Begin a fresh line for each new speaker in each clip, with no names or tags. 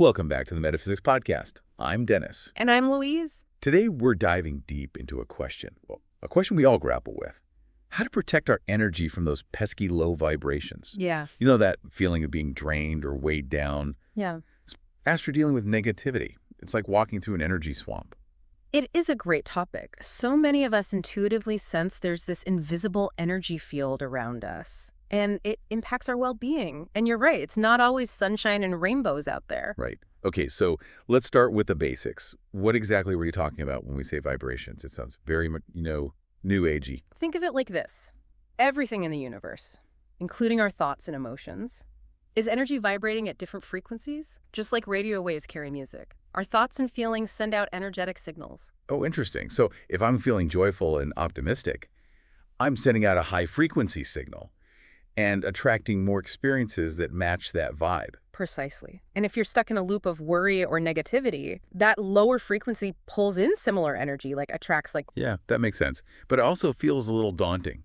Welcome back to the Metaphysics Podcast. I'm Dennis.
And I'm Louise.
Today, we're diving deep into a question we all grapple with. How to protect our energy from those pesky low vibrations.
Yeah.
You know, that feeling of being drained or weighed down?
Yeah.
After dealing with negativity, it's like walking through an energy swamp.
It is a great topic. So many of us intuitively sense there's this invisible energy field around us, and it impacts our well-being. And you're right, it's not always sunshine and rainbows out there.
Right. Okay, so let's start with the basics. What exactly were you talking about when we say vibrations? It sounds very, new agey.
Think of it like this. Everything in the universe, including our thoughts and emotions, is energy vibrating at different frequencies, just like radio waves carry music. Our thoughts and feelings send out energetic signals.
Oh, interesting. So if I'm feeling joyful and optimistic, I'm sending out a high-frequency signal and attracting more experiences that match that vibe.
Precisely. And if you're stuck in a loop of worry or negativity, that lower frequency pulls in similar energy, attracts.
Yeah, that makes sense. But it also feels a little daunting.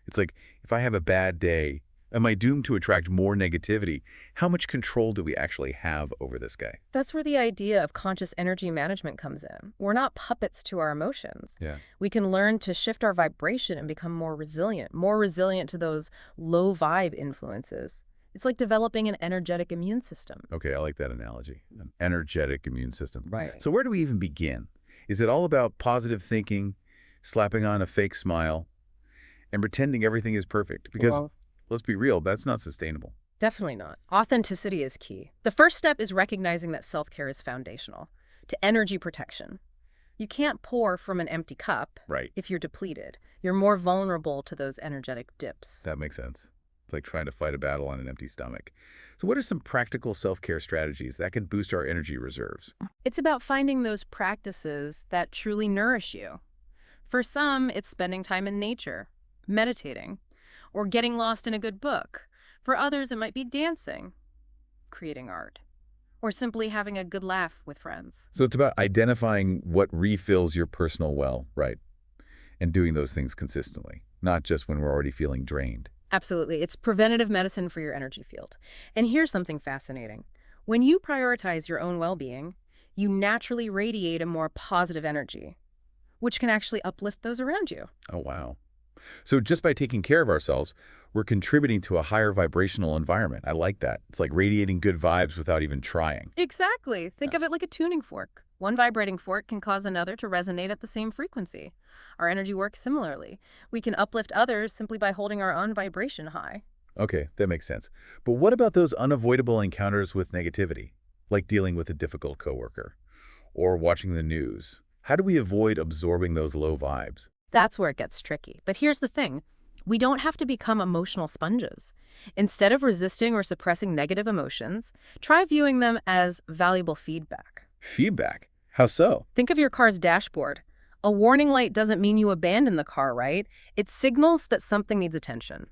It's like, if I have a bad day, am I doomed to attract more negativity? How much control do we actually have over this guy?
That's where the idea of conscious energy management comes in. We're not puppets to our emotions.
Yeah.
We can learn to shift our vibration and become more resilient to those low vibe influences. It's like developing an energetic immune system.
Okay, I like that analogy. An energetic immune system.
Right.
So where do we even begin? Is it all about positive thinking, slapping on a fake smile, and pretending everything is perfect? Because,
Well,
let's be real, that's not sustainable.
definitely not. Authenticity is key. The first step is recognizing that self-care is foundational to energy protection. You can't pour from an empty cup.
Right.
If you're depleted. You're more vulnerable to those energetic dips.
That makes sense. It's like trying to fight a battle on an empty stomach. So what are some practical self-care strategies that can boost our energy reserves?
It's about finding those practices that truly nourish you. For some, it's spending time in nature, meditating, or getting lost in a good book. For others, it might be dancing, creating art, or simply having a good laugh with friends.
So it's about identifying what refills your personal well, right? And doing those things consistently, not just when we're already feeling drained.
Absolutely. It's preventative medicine for your energy field. And here's something fascinating. When you prioritize your own well-being, you naturally radiate a more positive energy, which can actually uplift those around you.
Oh, wow. So just by taking care of ourselves, we're contributing to a higher vibrational environment. I like that. It's like radiating good vibes without even trying.
Exactly. Think of it like a tuning fork. One vibrating fork can cause another to resonate at the same frequency. Our energy works similarly. We can uplift others simply by holding our own vibration high.
Okay, that makes sense. But what about those unavoidable encounters with negativity, like dealing with a difficult coworker or watching the news? How do we avoid absorbing those low vibes?
That's where it gets tricky. But here's the thing. We don't have to become emotional sponges. Instead of resisting or suppressing negative emotions, try viewing them as valuable feedback.
Feedback? How so?
Think of your car's dashboard. A warning light doesn't mean you abandon the car, right? It signals that something needs attention.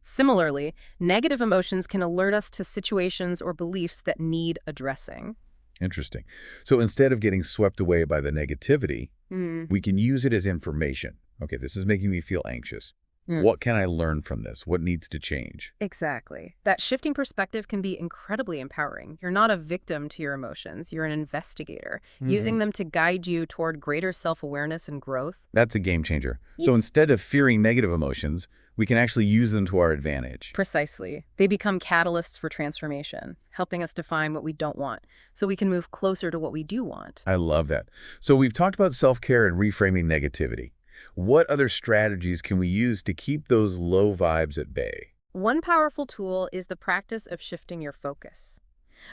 Similarly, negative emotions can alert us to situations or beliefs that need addressing.
Interesting. So instead of getting swept away by the negativity, we can use it as information. Okay, this is making me feel anxious. What can I learn from this? What needs to change?
Exactly. That shifting perspective can be incredibly empowering. You're not a victim to your emotions. You're an investigator, using them to guide you toward greater self-awareness and growth.
That's a game changer. So instead of fearing negative emotions, we can actually use them to our advantage.
Precisely. They become catalysts for transformation, helping us define what we don't want, so we can move closer to what we do want.
I love that. So we've talked about self-care and reframing negativity. What other strategies can we use to keep those low vibes at bay?
One powerful tool is the practice of shifting your focus.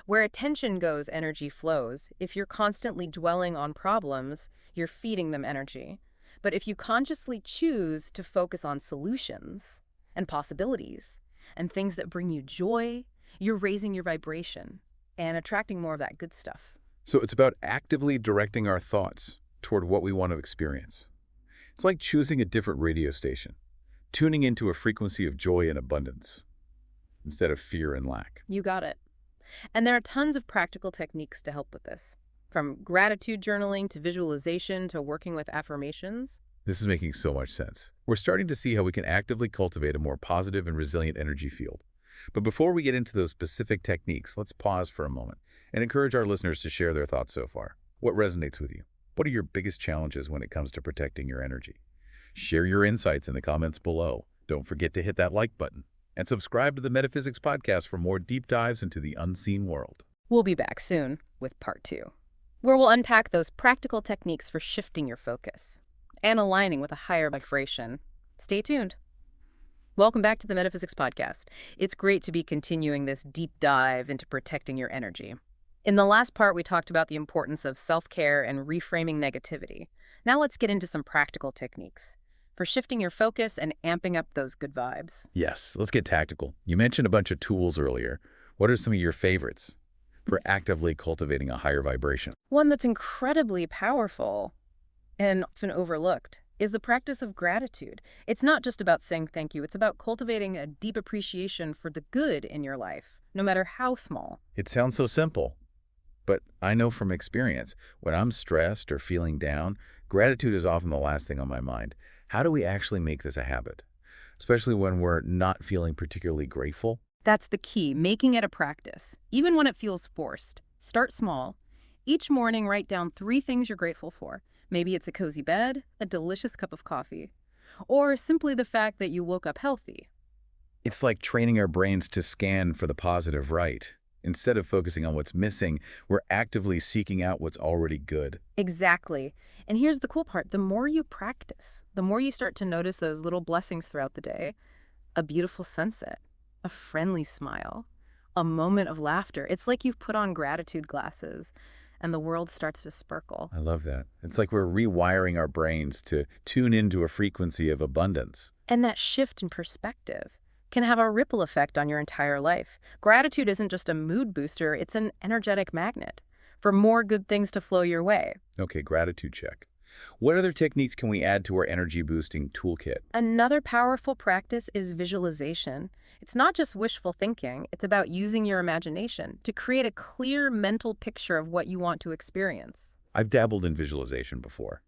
Where attention goes, energy flows. If you're constantly dwelling on problems, you're feeding them energy. But if you consciously choose to focus on solutions and possibilities and things that bring you joy, you're raising your vibration and attracting more of that good stuff.
So it's about actively directing our thoughts toward what we want to experience. It's like choosing a different radio station, tuning into a frequency of joy and abundance instead of fear and lack.
You got it. And there are tons of practical techniques to help with this. From gratitude journaling to visualization to working with affirmations.
This is making so much sense. We're starting to see how we can actively cultivate a more positive and resilient energy field. But before we get into those specific techniques, let's pause for a moment and encourage our listeners to share their thoughts so far. What resonates with you? What are your biggest challenges when it comes to protecting your energy? Share your insights in the comments below. Don't forget to hit that like button and subscribe to the Metaphysics podcast for more deep dives into the unseen world.
We'll be back soon with part 2, where we'll unpack those practical techniques for shifting your focus and aligning with a higher vibration. Stay tuned. Welcome back to the Metaphysics podcast. It's great to be continuing this deep dive into protecting your energy. In the last part, we talked about the importance of self-care and reframing negativity. Now let's get into some practical techniques for shifting your focus and amping up those good vibes.
Yes, let's get tactical. You mentioned a bunch of tools earlier. What are some of your favorites for actively cultivating a higher vibration?
One that's incredibly powerful and often overlooked is the practice of gratitude. It's not just about saying thank you. It's about cultivating a deep appreciation for the good in your life, no matter how small.
It sounds so simple, but I know from experience, when I'm stressed or feeling down, gratitude is often the last thing on my mind. How do we actually make this a habit, especially when we're not feeling particularly grateful?
That's the key, making it a practice. Even when it feels forced, start small. Each morning, write down 3 things you're grateful for. Maybe it's a cozy bed, a delicious cup of coffee, or simply the fact that you woke up healthy.
It's like training our brains to scan for the positive, right? Instead of focusing on what's missing, we're actively seeking out what's already good.
Exactly. And here's the cool part. The more you practice, the more you start to notice those little blessings throughout the day. A beautiful sunset, a friendly smile, a moment of laughter. It's like you've put on gratitude glasses and the world starts to sparkle.
I love that. It's like we're rewiring our brains to tune into a frequency of abundance.
And that shift in perspective can have a ripple effect on your entire life. Gratitude isn't just a mood booster, it's an energetic magnet for more good things to flow your way.
Okay, gratitude check. What other techniques can we add to our energy-boosting toolkit?
Another powerful practice is visualization. It's not just wishful thinking, it's about using your imagination to create a clear mental picture of what you want to experience.
I've dabbled in visualization before,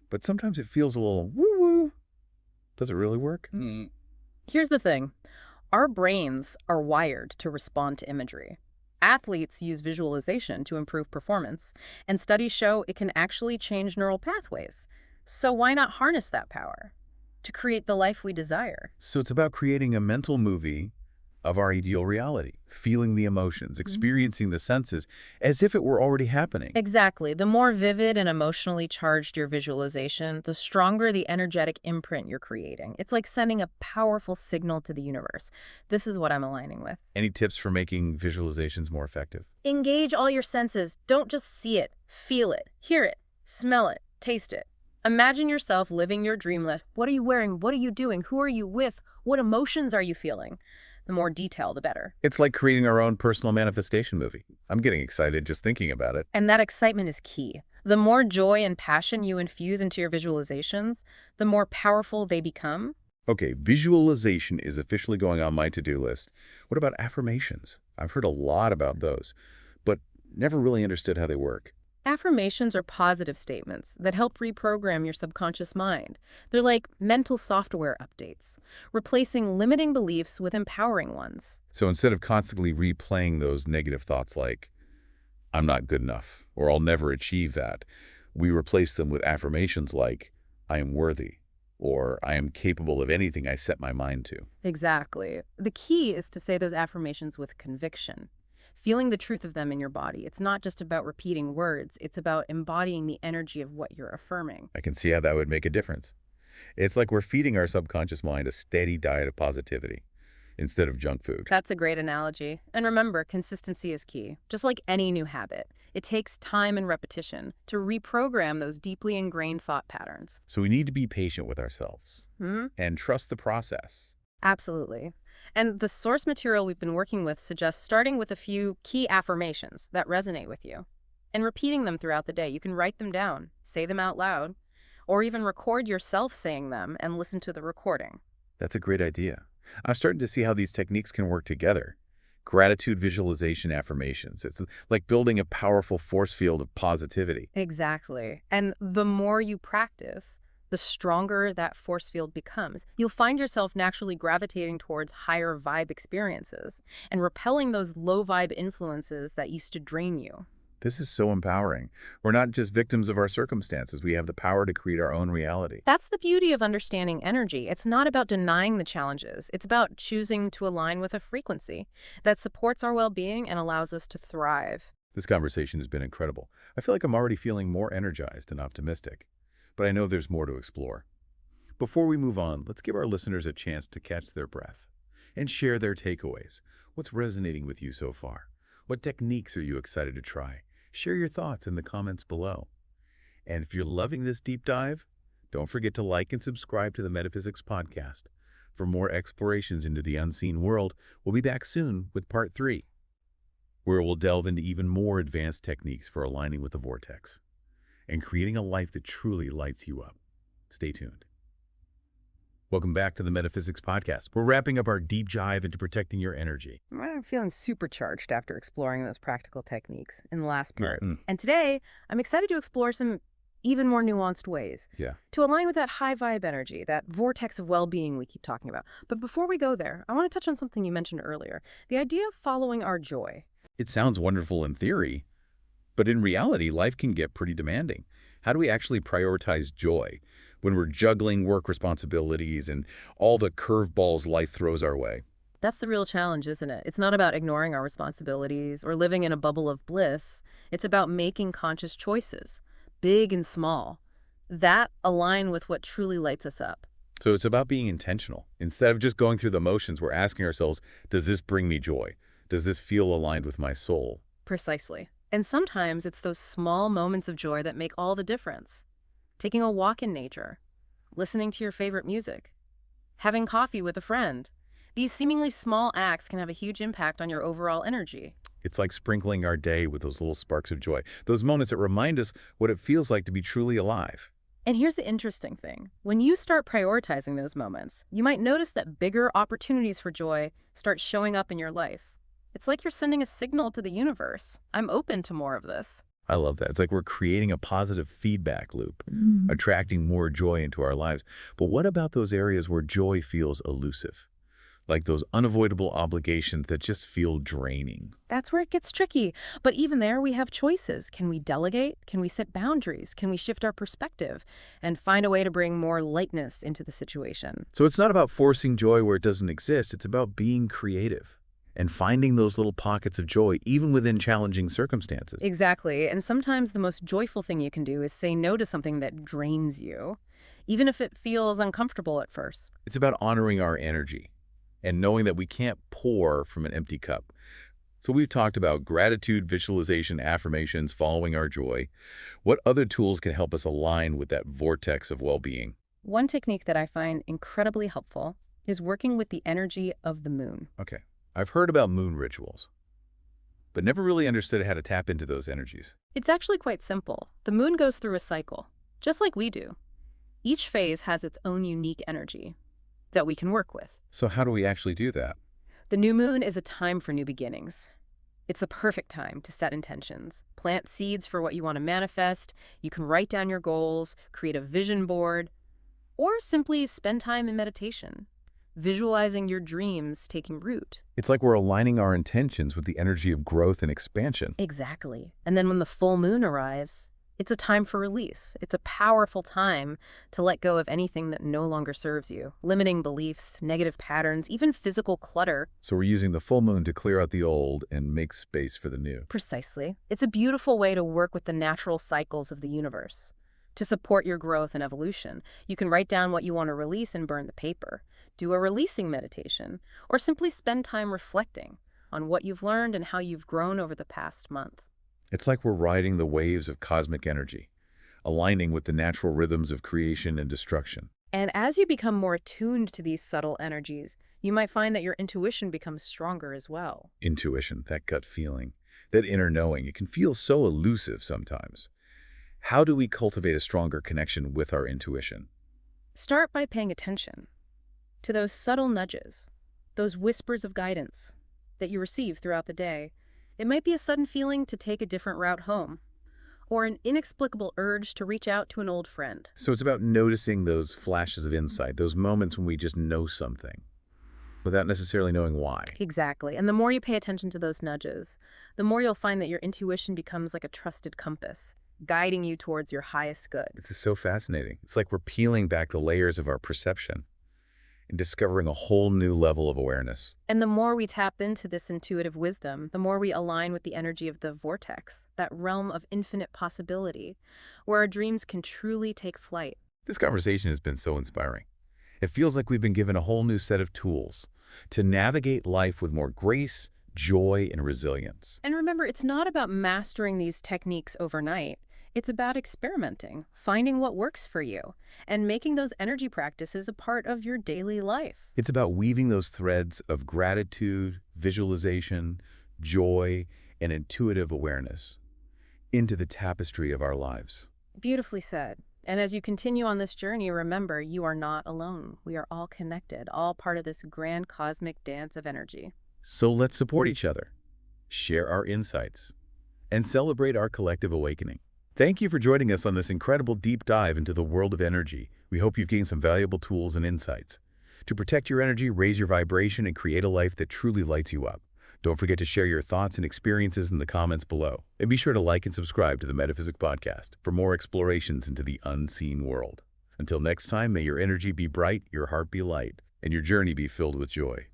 but sometimes it feels a little woo-woo. Does it really work?
Here's the thing. Our brains are wired to respond to imagery. Athletes use visualization to improve performance, and studies show it can actually change neural pathways. So why not harness that power to create the life we desire?
So it's about creating a mental movie of our ideal reality, feeling the emotions, experiencing the senses as if it were already happening.
Exactly. The more vivid and emotionally charged your visualization, the stronger the energetic imprint you're creating. It's like sending a powerful signal to the universe. This is what I'm aligning with.
Any tips for making visualizations more effective?
Engage all your senses. Don't just see it, feel it, hear it, smell it, taste it. Imagine yourself living your dream life. What are you wearing? What are you doing? Who are you with? What emotions are you feeling? The more detail, the better.
It's like creating our own personal manifestation movie. I'm getting excited just thinking about it.
And that excitement is key. The more joy and passion you infuse into your visualizations, the more powerful they become.
Okay, visualization is officially going on my to-do list. What about affirmations? I've heard a lot about those, but never really understood how they work.
Affirmations are positive statements that help reprogram your subconscious mind. They're like mental software updates, replacing limiting beliefs with empowering ones.
So instead of constantly replaying those negative thoughts like, I'm not good enough, or I'll never achieve that, we replace them with affirmations like, I am worthy, or I am capable of anything I set my mind to.
Exactly. The key is to say those affirmations with conviction, feeling the truth of them in your body. It's not just about repeating words, it's about embodying the energy of what you're affirming.
I can see how that would make a difference. It's like we're feeding our subconscious mind a steady diet of positivity instead of junk food.
That's a great analogy. And remember, consistency is key. Just like any new habit, it takes time and repetition to reprogram those deeply ingrained thought patterns.
So we need to be patient with ourselves and trust the process.
Absolutely. And the source material we've been working with suggests starting with a few key affirmations that resonate with you and repeating them throughout the day. You can write them down, say them out loud, or even record yourself saying them and listen to the recording.
That's a great idea. I'm starting to see how these techniques can work together. Gratitude visualization affirmations. It's like building a powerful force field of positivity.
Exactly. And the more you practice, the stronger that force field becomes. You'll find yourself naturally gravitating towards higher vibe experiences and repelling those low vibe influences that used to drain you.
This is so empowering. We're not just victims of our circumstances. We have the power to create our own reality.
That's the beauty of understanding energy. It's not about denying the challenges. It's about choosing to align with a frequency that supports our well-being and allows us to thrive.
This conversation has been incredible. I feel like I'm already feeling more energized and optimistic, but I know there's more to explore. Before we move on, let's give our listeners a chance to catch their breath and share their takeaways. What's resonating with you so far? What techniques are you excited to try? Share your thoughts in the comments below. And if you're loving this deep dive, don't forget to like and subscribe to the Metaphysics podcast. For more explorations into the unseen world, we'll be back soon with part 3, where we'll delve into even more advanced techniques for aligning with the vortex and creating a life that truly lights you up. Stay tuned. Welcome back to the Metaphysics podcast. We're wrapping up our deep dive into protecting your energy.
I'm feeling supercharged after exploring those practical techniques in the last part.
Mm.
And today, I'm excited to explore some even more nuanced ways to align with that high vibe energy, that vortex of well-being we keep talking about. But before we go there, I want to touch on something you mentioned earlier, the idea of following our joy.
It sounds wonderful in theory, but in reality, life can get pretty demanding. How do we actually prioritize joy when we're juggling work responsibilities and all the curveballs life throws our way?
That's the real challenge, isn't it? It's not about ignoring our responsibilities or living in a bubble of bliss. It's about making conscious choices, big and small, that align with what truly lights us up.
So it's about being intentional. Instead of just going through the motions, we're asking ourselves, does this bring me joy? Does this feel aligned with my soul?
Precisely. And sometimes it's those small moments of joy that make all the difference. Taking a walk in nature, listening to your favorite music, having coffee with a friend. These seemingly small acts can have a huge impact on your overall energy.
It's like sprinkling our day with those little sparks of joy, those moments that remind us what it feels like to be truly alive.
And here's the interesting thing. When you start prioritizing those moments, you might notice that bigger opportunities for joy start showing up in your life. It's like you're sending a signal to the universe. I'm open to more of this.
I love that. It's like we're creating a positive feedback loop, attracting more joy into our lives. But what about those areas where joy feels elusive? Like those unavoidable obligations that just feel draining.
That's where it gets tricky. But even there, we have choices. Can we delegate? Can we set boundaries? Can we shift our perspective and find a way to bring more lightness into the situation?
So it's not about forcing joy where it doesn't exist. It's about being creative and finding those little pockets of joy, even within challenging circumstances.
Exactly. And sometimes the most joyful thing you can do is say no to something that drains you, even if it feels uncomfortable at first.
It's about honoring our energy and knowing that we can't pour from an empty cup. So we've talked about gratitude, visualization, affirmations, following our joy. What other tools can help us align with that vortex of well-being?
One technique that I find incredibly helpful is working with the energy of the moon.
Okay, I've heard about moon rituals, but never really understood how to tap into those energies.
It's actually quite simple. The moon goes through a cycle, just like we do. Each phase has its own unique energy that we can work with.
So how do we actually do that?
The new moon is a time for new beginnings. It's the perfect time to set intentions, plant seeds for what you want to manifest. You can write down your goals, create a vision board, or simply spend time in meditation, visualizing your dreams taking root.
It's like we're aligning our intentions with the energy of growth and expansion.
Exactly. And then when the full moon arrives, it's a time for release. It's a powerful time to let go of anything that no longer serves you, limiting beliefs, negative patterns, even physical clutter.
So we're using the full moon to clear out the old and make space for the new.
Precisely. It's a beautiful way to work with the natural cycles of the universe. To support your growth and evolution, you can write down what you want to release and burn the paper, do a releasing meditation, or simply spend time reflecting on what you've learned and how you've grown over the past month.
It's like we're riding the waves of cosmic energy, aligning with the natural rhythms of creation and destruction.
And as you become more attuned to these subtle energies, you might find that your intuition becomes stronger as well.
Intuition, that gut feeling, that inner knowing, it can feel so elusive sometimes. How do we cultivate a stronger connection with our intuition?
Start by paying attention to those subtle nudges, those whispers of guidance that you receive throughout the day. It might be a sudden feeling to take a different route home, or an inexplicable urge to reach out to an old friend.
So it's about noticing those flashes of insight, those moments when we just know something, without necessarily knowing why.
Exactly. And the more you pay attention to those nudges, the more you'll find that your intuition becomes like a trusted compass, guiding you towards your highest good.
This is so fascinating. It's like we're peeling back the layers of our perception and discovering a whole new level of awareness.
And the more we tap into this intuitive wisdom, the more we align with the energy of the vortex, that realm of infinite possibility, where our dreams can truly take flight.
This conversation has been so inspiring. It feels like we've been given a whole new set of tools to navigate life with more grace, joy, and resilience.
And remember, it's not about mastering these techniques overnight. It's about experimenting, finding what works for you, and making those energy practices a part of your daily life.
It's about weaving those threads of gratitude, visualization, joy, and intuitive awareness into the tapestry of our lives.
Beautifully said. And as you continue on this journey, remember, you are not alone. We are all connected, all part of this grand cosmic dance of energy.
So let's support each other, share our insights, and celebrate our collective awakening. Thank you for joining us on this incredible deep dive into the world of energy. We hope you've gained some valuable tools and insights to protect your energy, raise your vibration, and create a life that truly lights you up. Don't forget to share your thoughts and experiences in the comments below. And be sure to like and subscribe to the Metaphysics Podcast for more explorations into the unseen world. Until next time, may your energy be bright, your heart be light, and your journey be filled with joy.